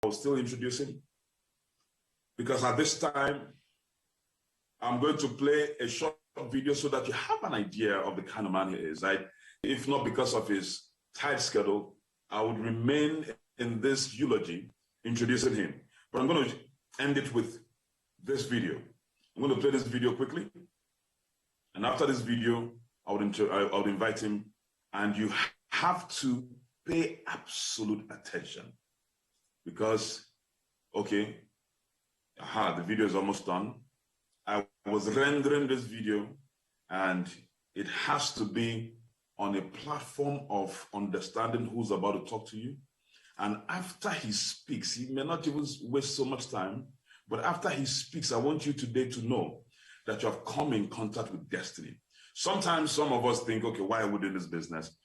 will still introduce him, because at this time, I'm going to play a short video so that you have an idea of the kind of man he is. If not because of his tight schedule, I would remain in this eulogy introducing him. But I'm going to end it with this video. I'm going to play this video quickly. And after this video, I would invite him, and you have to pay absolute attention because, okay, the video is almost done. I was rendering this video, and it has to be on a platform of understanding who's about to talk to you. And after he speaks, he may not even waste so much time, but after he speaks, I want you today to know that you have come in contact with destiny. Sometimes some of us think, okay, why are we doing this business?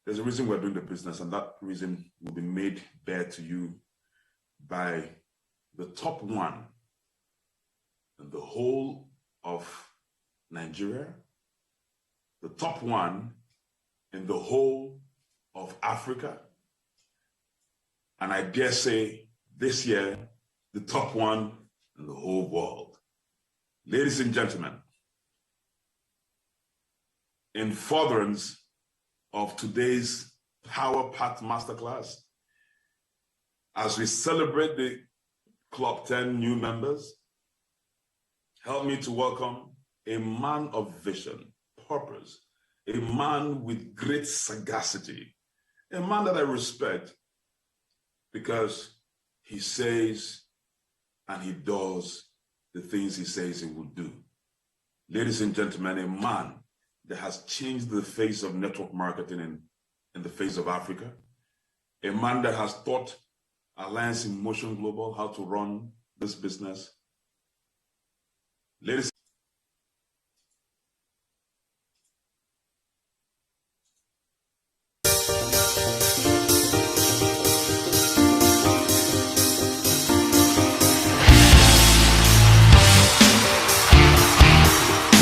There's a reason we're doing the business, and that reason will be made bare to you by the top one in the whole of Nigeria, the top one in the whole of Africa, and I dare say this year, the top one in the whole world. Ladies and gentlemen, in furtherance of today's Power Path Masterclass, as we celebrate the Club 10 new members, help me to welcome a man of vision, purpose, a man with great sagacity, a man that I respect because he says and he does the things he says he will do. Ladies and gentlemen, a man that has changed the face of network marketing in the face of Africa, a man that has taught Alliance in Motion Global how to run this business. Ladies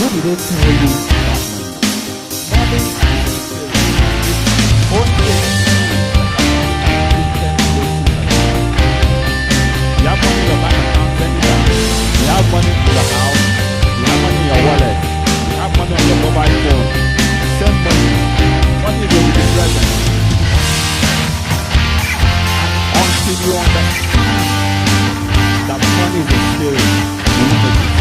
What did they tell you about money? You have money in your bank account, you have money in your house, you have money in your wallet, you have money on your mobile phone. Send money. Money is already present. And until you understand that money is a spirit, you will make it.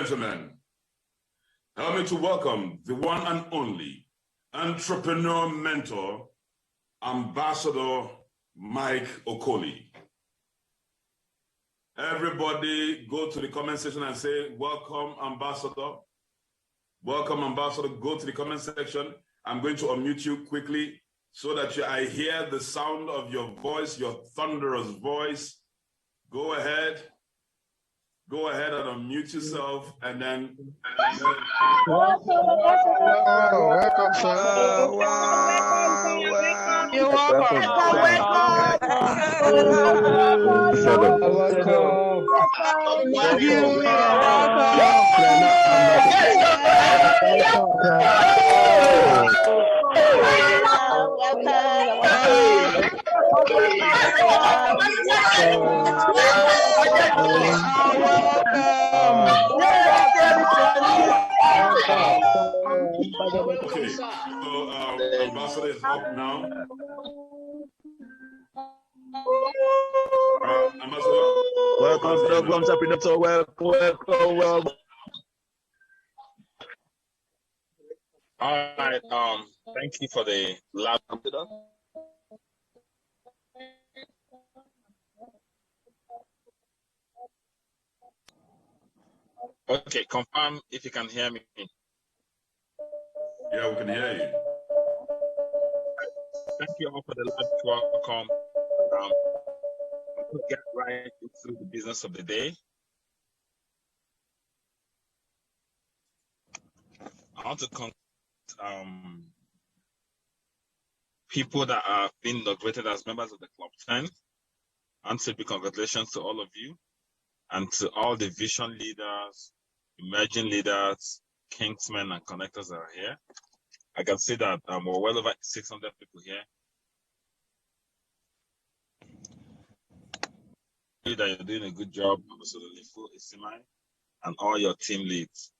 gentlemen, help me to welcome the one and only entrepreneur mentor, Ambassador Mike Okoli. Everybody go to the comment section and say, welcome, Ambassador. Welcome, Ambassador. Go to the comment section. I'm going to unmute you quickly so that I hear the sound of your voice, your thunderous voice. Go ahead. go ahead and unmute yourself and then. Welcome, sir. You're welcome. Welcome. Okay, so Ambassador is up now. Ambassador. Welcome. All right. Thank you for the loud computer. Okay, confirm if you can hear me. Yeah, we can hear you. Thank you all for the loud welcome. We'll get right into the business of the day. I want to people that are being inaugurated as members of the Club 10. And to big congratulations to all of you and to all the vision leaders, emerging leaders, kingsmen, and connectors that are here. I can see that we're well over 600 people here. That you're doing a good job, absolutely full Isimai, and all your team leads.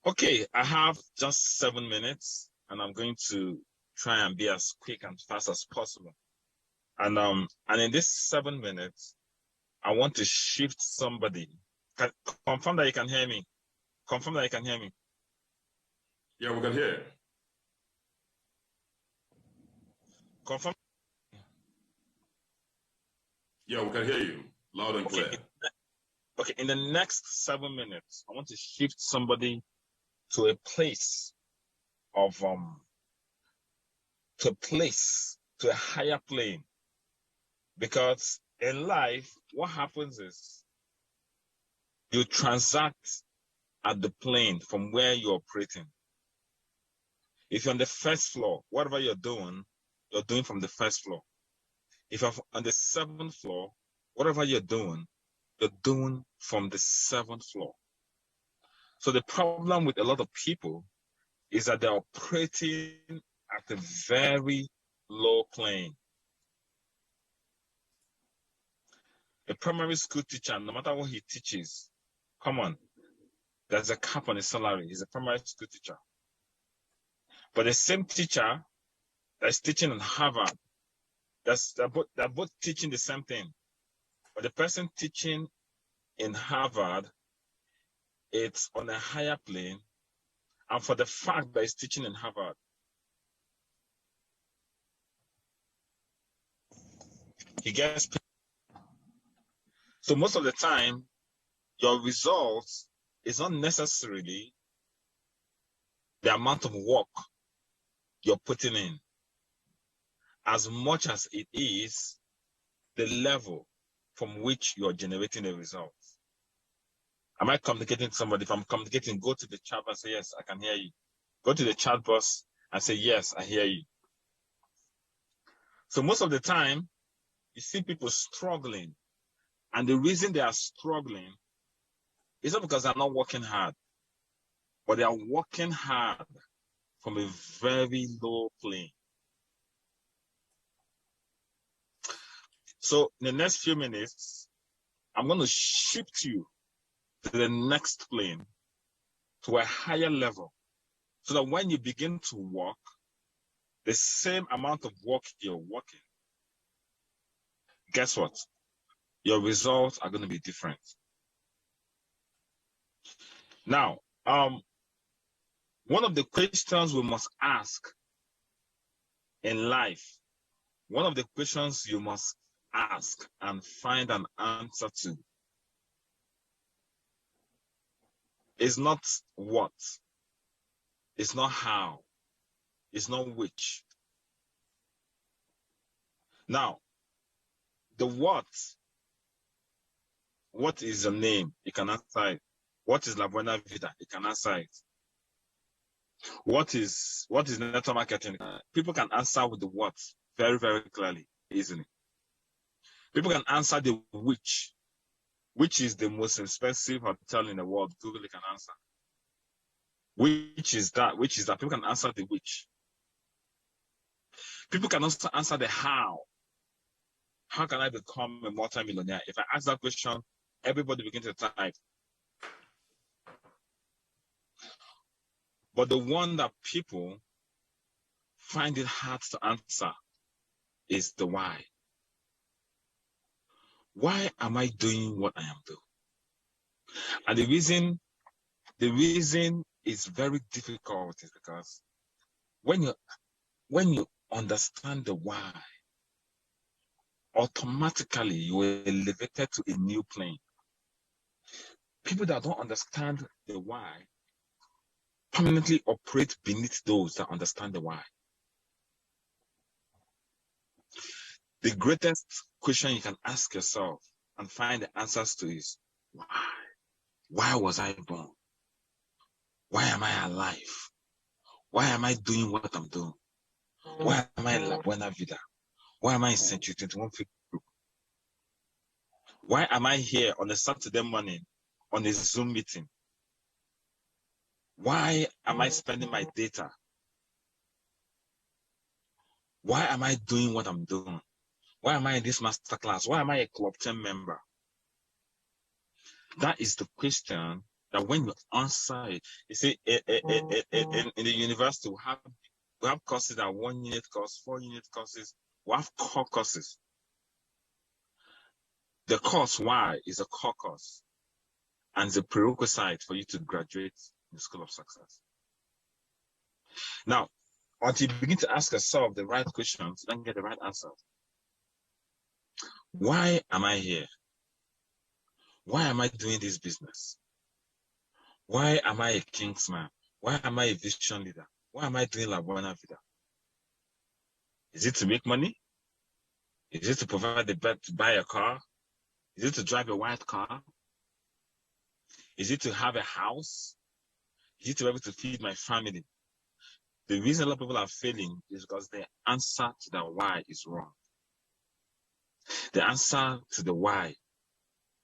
Okay, I have just 7 minutes, and I'm going to try and be as quick and fast as possible. And in this 7 minutes, I want to shift somebody. Confirm that you can hear me. Confirm that you can hear me. Yeah, we can hear. Confirm. Yeah, we can hear you loud and clear. Okay, in the next 7 minutes, I want to shift somebody to a place of to a higher plane. Because in life, what happens is you transact at the plane from where you're operating. If you're on the first floor, whatever you're doing from the first floor. If you're on the 7th floor, whatever you're doing from the 7th floor. So the problem with a lot of people is that they're operating at a very low plane. A primary school teacher, no matter what he teaches, come on, there's a cap on his salary. He's a primary school teacher. But the same teacher that's teaching in Harvard, they're both teaching the same thing. But the person teaching in Harvard, it's on a higher plane. And for the fact that he's teaching in Harvard, he gets paid. So most of the time, your results is not necessarily the amount of work you're putting in, as much as it is the level from which you're generating a result. Am I communicating to somebody? If I'm communicating, go to the chat and say, yes, I can hear you. Go to the chat box and say, yes, I hear you. So most of the time, you see people struggling. And the reason they are struggling is not because they're not working hard, but they are working hard from a very low plane. So in the next few minutes, I'm going to shift you to the next plane, to a higher level, so that when you begin to work, the same amount of work you're working, guess what? Your results are going to be different. Now, one of the questions we must ask in life, one of the questions you must ask and find an answer to is not what, it's not how, it's not which. Now, the what What is your name? You can answer it. What is La Buena Vida? You can answer it. What is network marketing? People can answer with the what very, very clearly, easily. People can answer the which is the most expensive hotel in the world. Google can answer. Which is that? People can answer the which. People can also answer the how. How can I become a multi-millionaire? If I ask that question, everybody begins to type. But the one that people find it hard to answer is the why. Why am I doing what I am doing? And the reason is very difficult is because when you understand the why, automatically you are elevated to a new plane. People that don't understand the why permanently operate beneath those that understand the why. The greatest question you can ask yourself and find the answers to is why? Why was I born? Why am I alive? Why am I doing what I'm doing? Why am I in La Buena Vida? Why am I in Century 21 Group? Why am I here on a Saturday morning on a Zoom meeting? Why am I spending my data? Why am I doing what I'm doing? Why am I in this masterclass? Why am I a Club 10 member? That is the question that when you answer it, you see, in the university, we have courses that 1 unit course, 4 unit courses. We have core courses. The course why is a core course and it's a prerequisite for you to graduate in the School of Success. Now, until you begin to ask yourself the right questions, you don't get the right answer. Why am I here? Why am I doing this business? Why am I a Kingsman? Why am I a vision leader? Why am I doing La Buena Vida? Is it to make money? Is it to provide the bed to buy a car? Is it to drive a white car? Is it to have a house? Is it to be able to feed my family? The reason a lot of people are failing is because the answer to the why is wrong. The answer to the why,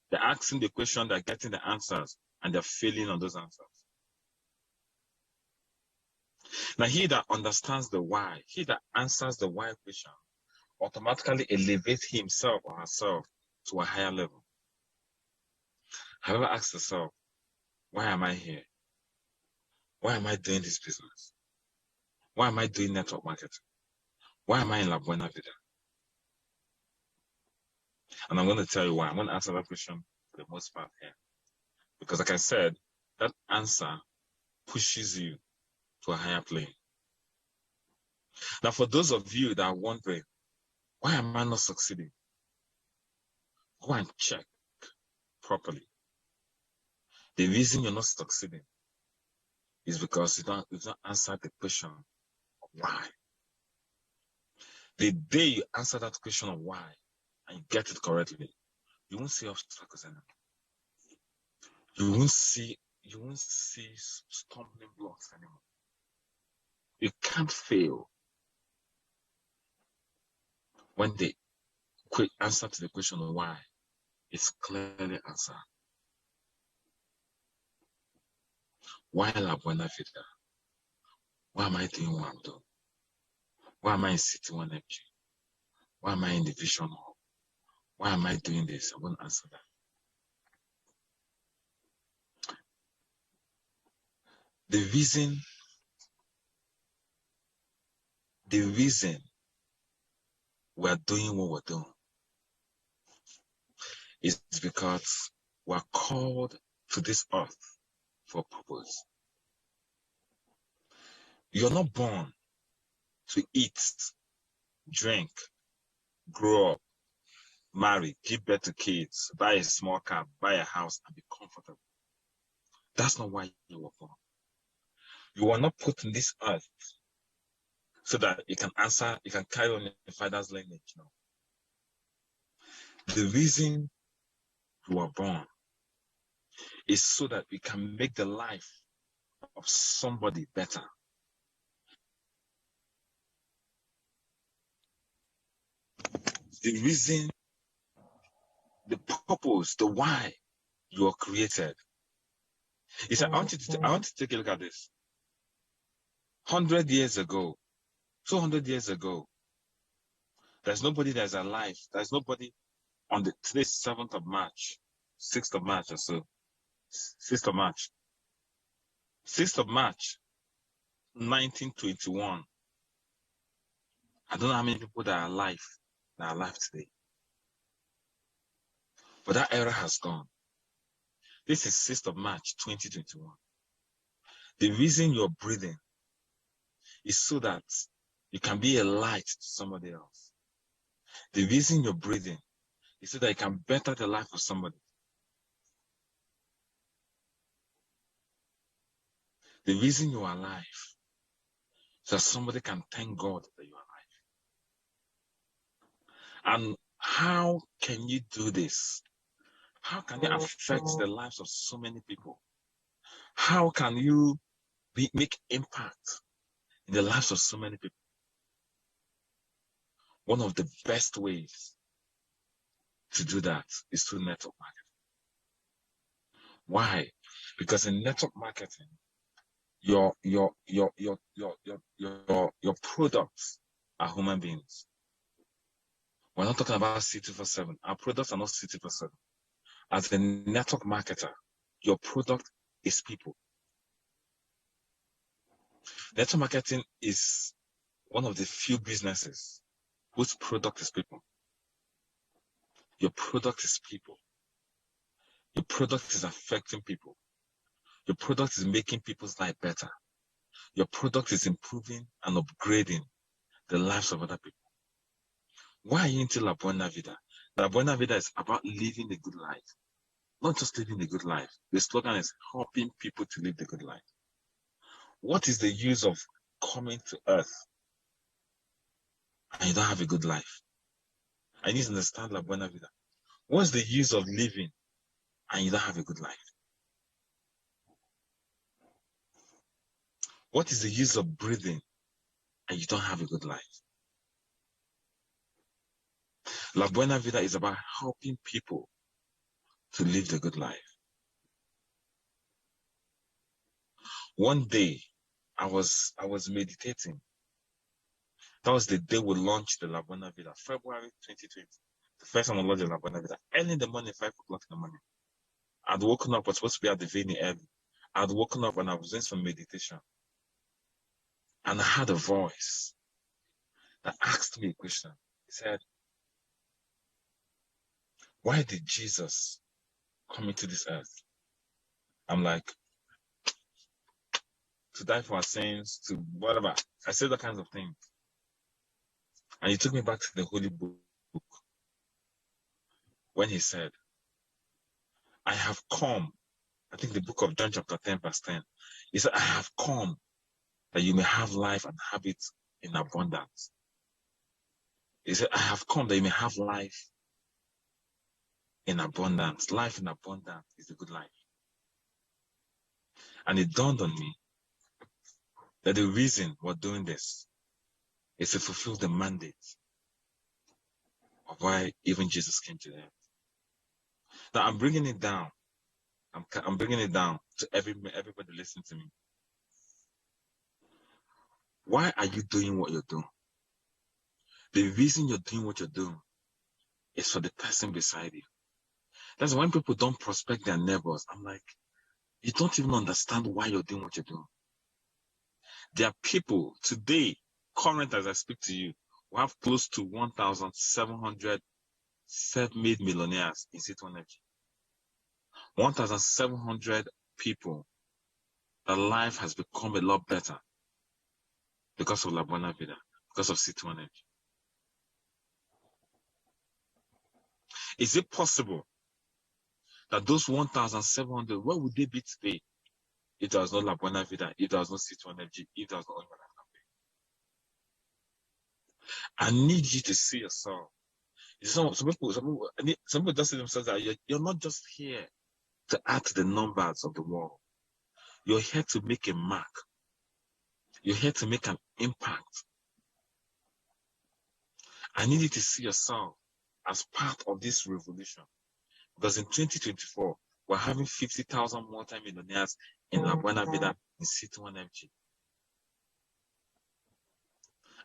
they're asking the question, they're getting the answers, and they're failing on those answers. Now, he that understands the why, he that answers the why question, automatically elevates himself or herself to a higher level. However, ask yourself, why am I here? Why am I doing this business? Why am I doing network marketing? Why am I in La Buena Vida? And I'm going to tell you why. I'm going to answer that question for the most part here. Because like I said, that answer pushes you to a higher plane. Now, for those of you that are wondering, why am I not succeeding? Go and check properly. The reason you're not succeeding is because you've not answered the question of why. The day you answer that question of why and you get it correctly, you won't see obstacles anymore. You won't see stumbling blocks anymore. You can't fail when the quick answer to the question of why is clearly answered. Why La Buena Vida? Why am I doing what I'm doing? Why am I in City 1 FG? Why am I in the Vision Hub? Why am I doing this? I won't answer that. The reason we're doing what we're doing is because we're called to this earth for a purpose. You're not born to eat, drink, grow up, marry, give birth to kids, buy a small car, buy a house, and be comfortable. That's not why you were born. You were not put in this earth so that you can carry on your father's lineage. No. The reason you are born is so that we can make the life of somebody better. The reason, the purpose, the why you are created. He said, I want to take a look at this. 100 years ago, 200 years ago, there's nobody that's alive. There's nobody on today's 7th of March, 6th of March or so. 6th of March. 6th of March, 1921. I don't know how many people that are alive today. But that era has gone. This is 6th of March, 2021. The reason you're breathing is so that you can be a light to somebody else. The reason you're breathing is so that you can better the life of somebody. The reason you're alive is so that somebody can thank God that you're alive. And how can you do this? How can you affect the lives of so many people? How can you make impact in the lives of so many people? One of the best ways to do that is through network marketing. Why? Because in network marketing, your products are human beings. We're not talking about C247. Our products are not C247. As a network marketer, your product is people. Network marketing is one of the few businesses whose product is people. Your product is people. Your product is affecting people. Your product is making people's life better. Your product is improving and upgrading the lives of other people. Why are you into La Buena Vida? La Buena Vida is about living a good life. Not just living a good life. The slogan is helping people to live the good life. What is the use of coming to earth and you don't have a good life? I need to understand La Buena Vida. What's the use of living and you don't have a good life? What is the use of breathing and you don't have a good life? La Buena Vida is about helping people to live the good life. One day, I was meditating. That was the day we launched the La Buena Vida, February 2020. The first time we launched the La Buena Vida. Early in the morning, 5 o'clock in the morning. I'd woken up, I was supposed to be at the venue early. I'd woken up and I was doing some meditation. And I had a voice that asked me a question. He said, why did Jesus come into this earth? I'm like, to die for our sins, to whatever. I said that kinds of things. And he took me back to the Holy Book when he said, I have come. I think the book of John chapter 10 verse 10. He said, I have come that you may have life and have it in abundance. He said, I have come that you may have life in abundance. Life in abundance is a good life. And it dawned on me that the reason we're doing this is to fulfill the mandate of why even Jesus came to earth. Now I'm bringing it down. I'm bringing it down to everybody listening to me. Why are you doing what you're doing? The reason you're doing what you're doing is for the person beside you. That's when people don't prospect their neighbors. I'm like, you don't even understand why you're doing what you're doing. There are people today, current as I speak to you, we have close to 1,700 self-made millionaires in C2 Energy. 1,700 people, their life has become a lot better because of La Buena Vida, because of C2 Energy. Is it possible that those 1,700, where would they be today if there was no La Buena Vida, if there was no C2 Energy, if there was no Oil Campaign? I need you to see yourself. Some people just see themselves that you're not just here to add to the numbers of the world. You're here to make a mark. You're here to make an impact. I need you to see yourself as part of this revolution. Because in 2024, we're having 50,000 multi-millionaires in La Buena Vida in C21FG.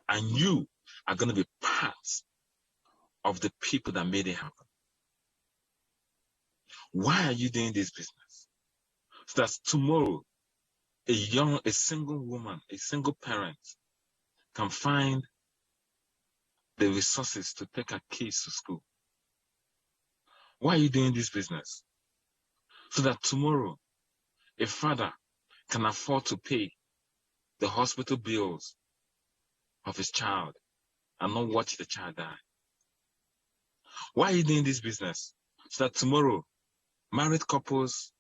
And you are going to be part of the people that made it happen. Why are you doing this business? So that tomorrow, a single woman, a single parent can find the resources to take her kids to school. Why are you doing this business? So that tomorrow, a father can afford to pay the hospital bills of his child and not watch the child die. Why are you doing this business? So that tomorrow, married couples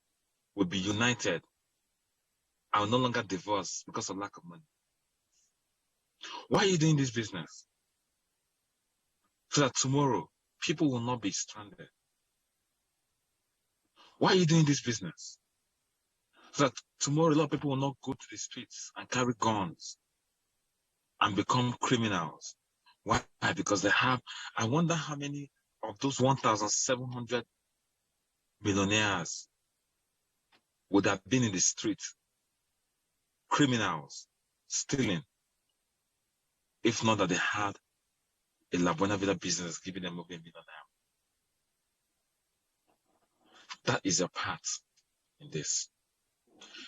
will be united and will no longer divorce because of lack of money. Why are you doing this business? So that tomorrow, people will not be stranded. Why are you doing this business? So that tomorrow, a lot of people will not go to the streets and carry guns and become criminals. Why? Because they have, I wonder how many of those 1,700 millionaires would have been in the street, criminals, stealing, if not that they had a La Buena Vida business giving them over $1 million. That is your part in this.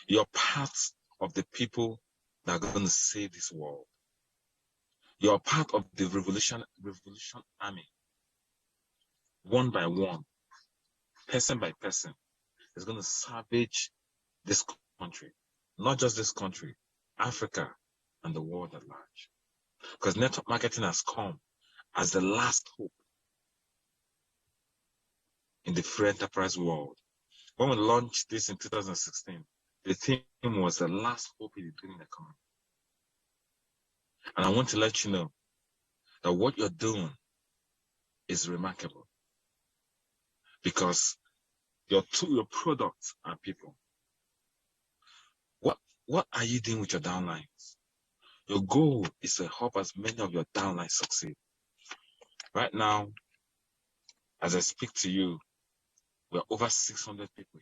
You're part of the people that are going to save this world. You're part of the revolution army. One by one, person by person, is going to salvage this country. Not just this country, Africa and the world at large. Because network marketing has come as the last hope in the free enterprise world. When we launched this in 2016, the theme was the last hope in the green economy. And I want to let you know that what you're doing is remarkable. Because your products are people. What are you doing with your downlines? Your goal is to help as many of your downlines succeed. Right now, as I speak to you, we're over 600 people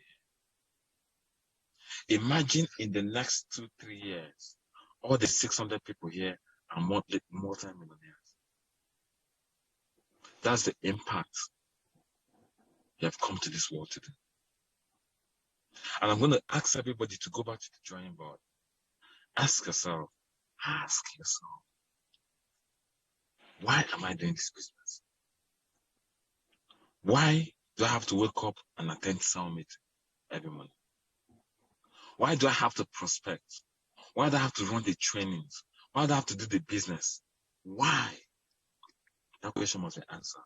here. Imagine in the next 2-3 years, all the 600 people here are multi-millionaires. That's the impact you have come to this world to do. And I'm going to ask everybody to go back to the drawing board. Ask yourself, why am I doing this business? Why do I have to wake up and attend summit every morning? Why do I have to prospect? Why do I have to run the trainings? Why do I have to do the business? Why? That question must be answered.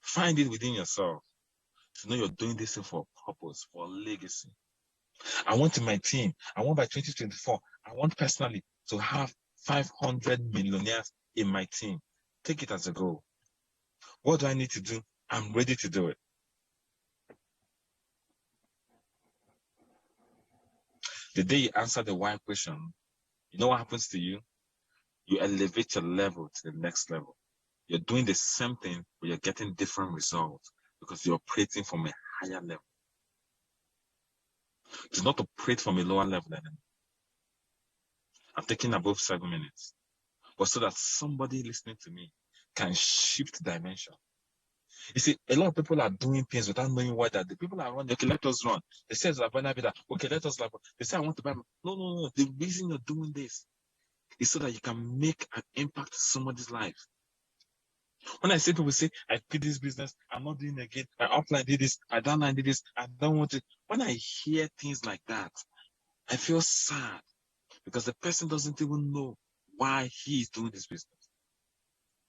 Find it within yourself to know you're doing this thing for a purpose, for a legacy. I want in my team, I want by 2024, I want personally to have 500 millionaires in my team. Take it as a goal. What do I need to do? I'm ready to do it. The day you answer the why question, you know what happens to you? You elevate your level to the next level. You're doing the same thing, but you're getting different results because you're operating from a higher level. Do not operate from a lower level anymore. I'm taking above 7 minutes, but so that somebody listening to me can shift dimension. You see, a lot of people are doing things without knowing why that the people are running. Okay, let us run. They say, okay, let us like. They say, I want to buy. No. The reason you're doing this is so that you can make an impact to somebody's life. When I see people say, I quit this business, I'm not doing it again, my upline did this, my downline did this, I don't want it. When I hear things like that, I feel sad because the person doesn't even know why he is doing this business.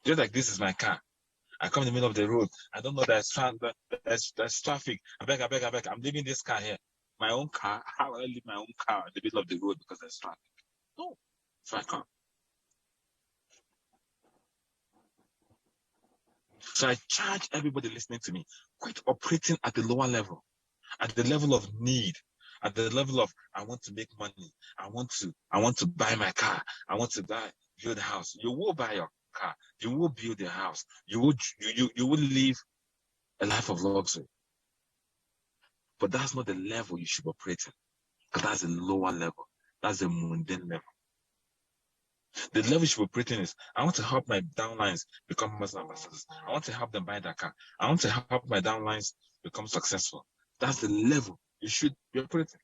Just like this is my car. I come in the middle of the road. I don't know there's traffic. I beg. I'm leaving this car here. My own car. How will I leave my own car in the middle of the road because there's traffic? No, it's my car. So I charge everybody listening to me, quit operating at the lower level, at the level of need, at the level of I want to make money, I want to buy my car, I want to build a house. You will buy your car, you will build a house, you will live a life of luxury. But that's not the level you should operate in, because that's a lower level. That's a mundane level. The level you should operate in is, I want to help my downlines become Muslim ambassadors. I want to help them buy their car. I want to help my downlines become successful. That's the level you should be operating.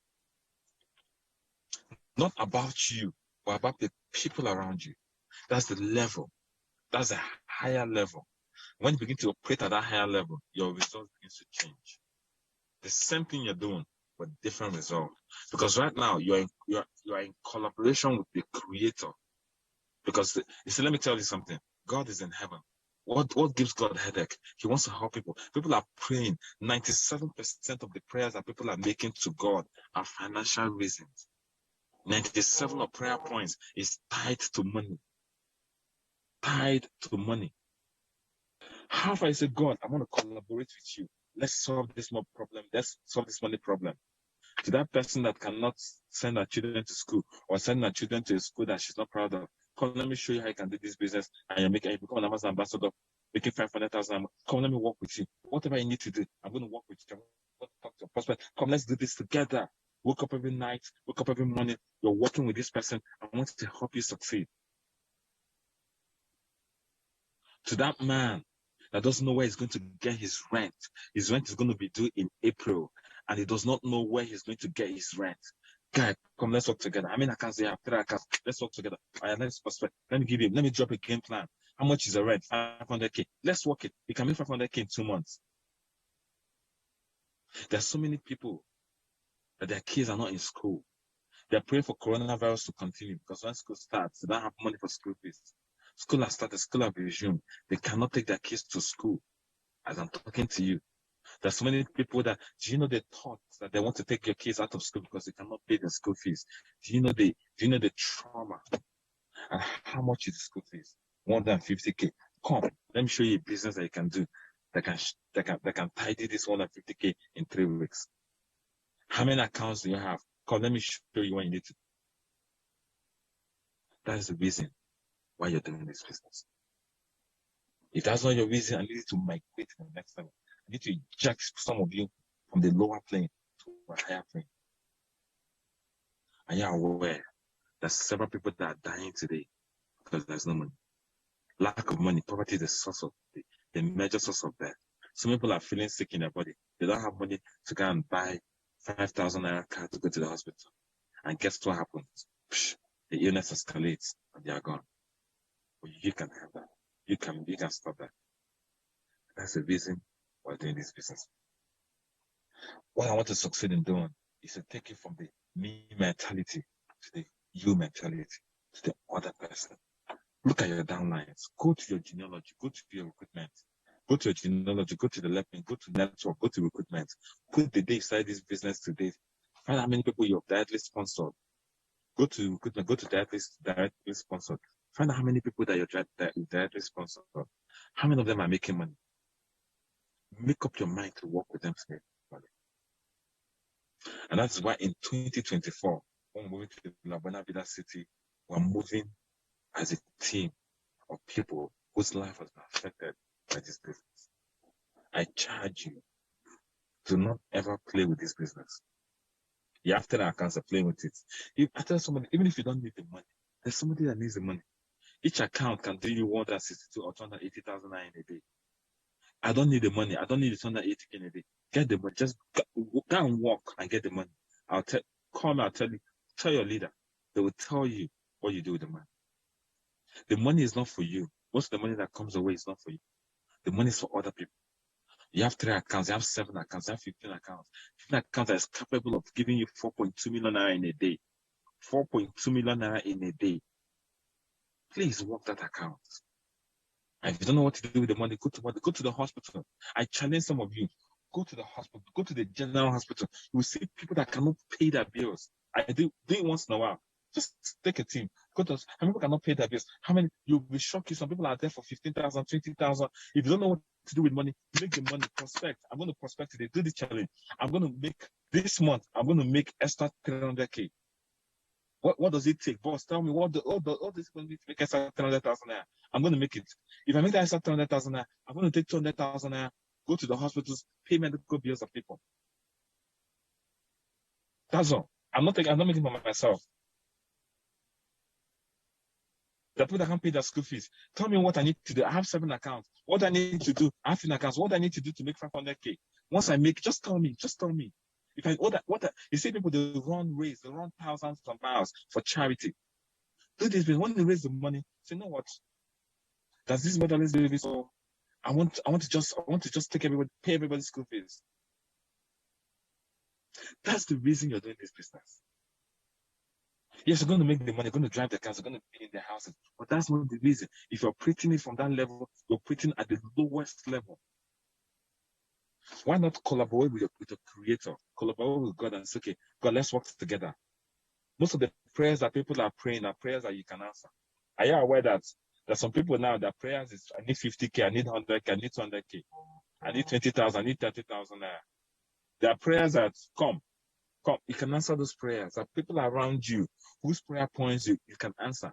Not about you, but about the people around you. That's the level. That's a higher level. When you begin to operate at that higher level, your results begin to change. The same thing you're doing, but different result. Because right now you are in collaboration with the Creator. Because you see, let me tell you something. God is in heaven. What gives God a headache? He wants to help people. People are praying. 97% of the prayers that people are making to God are financial reasons. 97 of prayer points is tied to money. Tied to money. How if I say, God, I want to collaborate with you. Let's solve this more problem. Let's solve this money problem. To that person that cannot send her children to school, or send her children to a school that she's not proud of, come, let me show you how you can do this business, and you become an Amazon ambassador, making 500,000. Come, let me work with you. Whatever you need to do, I'm going to work with you. I'm going to talk to your prospect. Come, let's do this together. Wake up every night, wake up every morning. You're working with this person. I want to help you succeed. To that man that doesn't know where he's going to get his rent is going to be due in April, and he does not know where he's going to get his rent. Guy, come, let's work together. I can't say I have 3 accounts. Let's work together. Let me drop a game plan. How much is the rent? 500K. Let's work it. You can make 500K in 2 months. There's so many people that their kids are not in school. They're praying for coronavirus to continue, because when school starts, they don't have money for school fees. School has started, school have resumed. They cannot take their kids to school. As I'm talking to you, there's so many people that, do you know the thought that they want to take your kids out of school because they cannot pay their school fees? Do you know the trauma? And how much is the school fees? 150K. Come, let me show you a business that you can do that can tidy this 150K in 3 weeks. How many accounts do you have? Come, let me show you what you need to do. That is the reason why you're doing this business. If that's not your reason, I need you to migrate to the next level. I need to eject some of you from the lower plane to a higher plane. Are you aware that several people that are dying today because there's no money? Lack of money, poverty is the source of the major source of death. Some people are feeling sick in their body. They don't have money to go and buy 5,000 naira card to go to the hospital. And guess what happens? Psh, the illness escalates and they are gone. But you can have that. You can stop that. That's the reason we're doing this business. What I want to succeed in doing is to take it from the me mentality to the you mentality, to the other person. Look at your downlines. Go to your genealogy. Go to your recruitment. Go to your genealogy. Go to the level. Go to network. Go to recruitment. Put the day you started this business today. Find how many people you've directly sponsored. Go to recruitment. Go to directly sponsored. Find out how many people that you're directly sponsored. How many of them are making money? Make up your mind to work with them today. And that's why in 2024, when we're moving to La Buena Vida City, we're moving as a team of people whose life has been affected by this business. I charge you, do not ever play with this business. You have 10 accounts of playing with it. I tell somebody, even if you don't need the money, there's somebody that needs the money. Each account can do you 162 or 280,000 in a day. I don't need the money. I don't need the 280K in a day. Get the money. Just go and walk and get the money. Call me, I'll tell you. Tell your leader. They will tell you what you do with the money. The money is not for you. Most of the money that comes away is not for you. The money is for other people. You have 3 accounts, you have 7 accounts, you have 15 accounts. 15 accounts that is capable of giving you 4.2 million naira in a day. 4.2 million naira in a day. Please work that account. And if you don't know what to do with the money, go to the hospital. I challenge some of you. Go to the hospital, go to the general hospital. You will see people that cannot pay their bills. I do it once in a while. Just take a team. How many people cannot pay their bills? How many? You'll be shocked. Some people are there for 15,000, 20,000. If you don't know what to do with money, make the money. Prospect. I'm going to prospect today. Do this challenge. I'm going to make this month. I'm going to make extra 300K. What does it take, boss? Tell me what this going to make extra 300,000 naira. I'm going to make it. If I make that extra 300,000 naira, I'm going to take 200,000 naira, go to the hospitals, pay medical bills of people. That's all. I'm not making it for myself. The people that can't pay their school fees. Tell me what I need to do. I have 7 accounts. What I need to do? I have 10 accounts. What I need to do to make 500K? Once I make, just tell me. Just tell me. If I you see people they run thousands of miles for charity. Do this, when they raise the money, say, you know what? Does this motherless baby so? I want to just take pay everybody's school fees. That's the reason you're doing this business. Yes, you're going to make the money, you're going to drive the cars, you're going to be in their houses. But that's not the reason. If you're operating it from that level, you're operating at the lowest level. Why not collaborate with the creator? Collaborate with God and say, okay, God, let's work together. Most of the prayers that people are praying are prayers that you can answer. Are you aware that there's some people now that prayers is, I need 50K, I need 100K, I need 200K, I need 20,000, I need 30,000 naira. There are prayers that come. You can answer those prayers. There are people around you whose prayer points you can answer.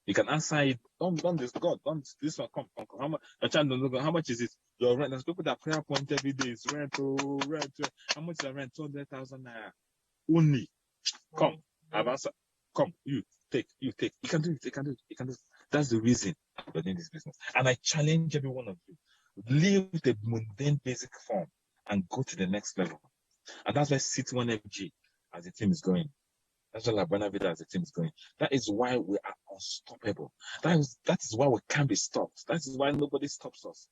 You can answer it. Don't this God. Don't this one. Come. How much? How much is it? Your rent. There's people that prayer point every day is rent. Oh, rent. How much is the rent? 200,000 naira. Only. Come. I've answered. Come. You take. You can do it. You can do it. That's the reason we're doing this business. And I challenge every one of you. Leave the mundane basic form and go to the next level. And that's why City1FG as the team is going. That's why La Buena Vida as the team is going. That is why we are unstoppable. That is why we can't be stopped. That is why nobody stops us.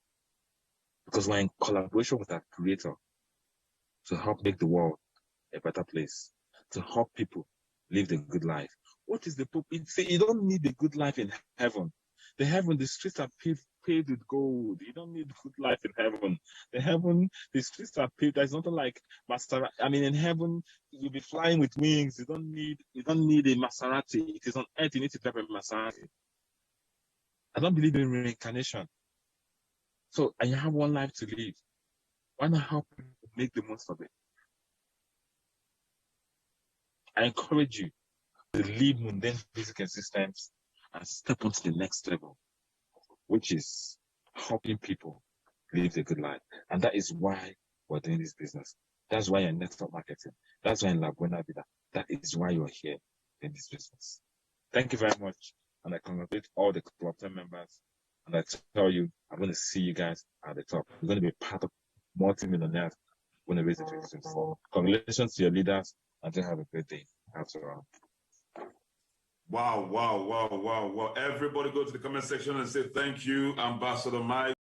Because we're in collaboration with our creator to help make the world a better place, to help people live the good life. What is the purpose? You don't need the good life in heaven. The streets are paved with gold. You don't need good life in heaven. The streets are paved. There's nothing like Maserati. I mean, in heaven, you'll be flying with wings. You don't need a Maserati. It is on earth. You need to drive a Maserati. I don't believe in reincarnation. So, and you have one life to live. Why not help people make the most of it? I encourage you to leave mundane physical systems and step onto the next level, which is helping people live a good life. And that is why we're doing this business. That's why you're in network marketing. That's why in La Buena Vida. That is why you're here in this business. Thank you very much. And I congratulate all the Club 10 members. And I tell you, I'm going to see you guys at the top. You're going to be part of multi-millionaires when they raise the 2024. Congratulations to your leaders, and have a great day. After all. Wow. Everybody go to the comment section and say thank you, Ambassador Mike.